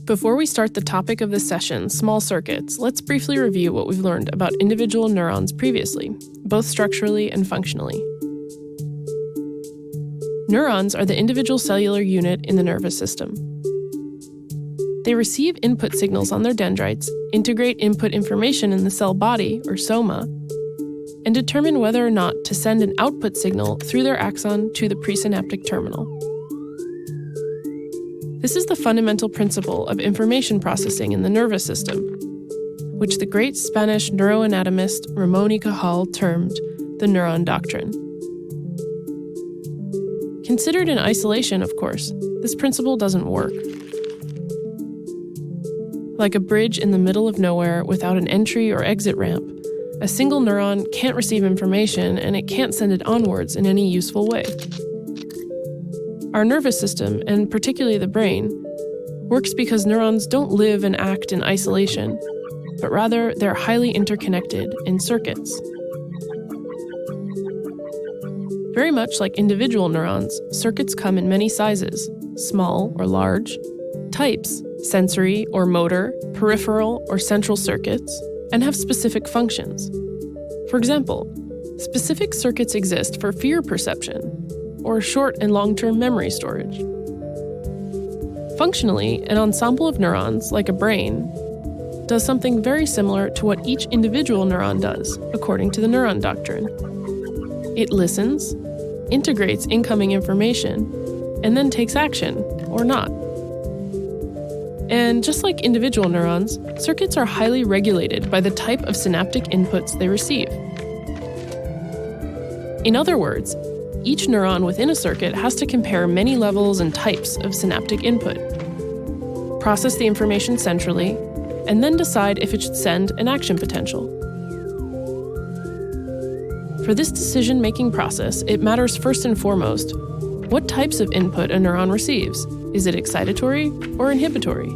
Before we start the topic of this session, small circuits, let's briefly review what we've learned about individual neurons previously, both structurally and functionally. Neurons are the individual cellular unit in the nervous system. They receive input signals on their dendrites, integrate input information in the cell body, or soma, and determine whether or not to send an output signal through their axon to the presynaptic terminal. This is the fundamental principle of information processing in the nervous system, which the great Spanish neuroanatomist Ramon y Cajal termed the neuron doctrine. Considered in isolation, of course, this principle doesn't work. Like a bridge in the middle of nowhere without an entry or exit ramp, a single neuron can't receive information and it can't send it onwards in any useful way. Our nervous system, and particularly the brain, works because neurons don't live and act in isolation, but rather they're highly interconnected in circuits. Very much like individual neurons, circuits come in many sizes, small or large, types, sensory or motor, peripheral or central circuits, and have specific functions. For example, specific circuits exist for fear perception, or short and long-term memory storage. Functionally, an ensemble of neurons, like a brain, does something very similar to what each individual neuron does, according to the neuron doctrine. It listens, integrates incoming information, and then takes action, or not. And just like individual neurons, circuits are highly regulated by the type of synaptic inputs they receive. In other words, each neuron within a circuit has to compare many levels and types of synaptic input, process the information centrally, and then decide if it should send an action potential. For this decision-making process, it matters first and foremost what types of input a neuron receives. Is it excitatory or inhibitory?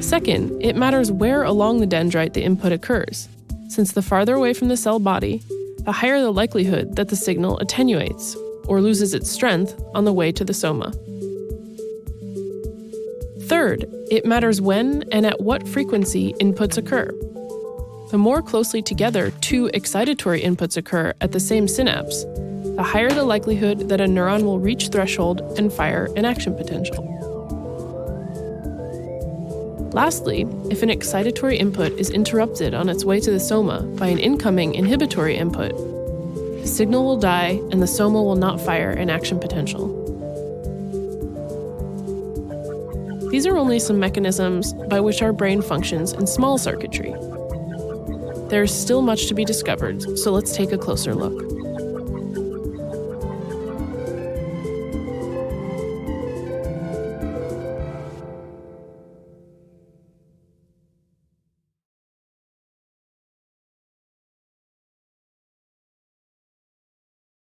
Second, it matters where along the dendrite the input occurs, since the farther away from the cell body, the higher the likelihood that the signal attenuates or loses its strength on the way to the soma. Third, it matters when and at what frequency inputs occur. The more closely together two excitatory inputs occur at the same synapse, the higher the likelihood that a neuron will reach threshold and fire an action potential. Lastly, if an excitatory input is interrupted on its way to the soma by an incoming inhibitory input, the signal will die and the soma will not fire an action potential. These are only some mechanisms by which our brain functions in small circuitry. There is still much to be discovered, so let's take a closer look.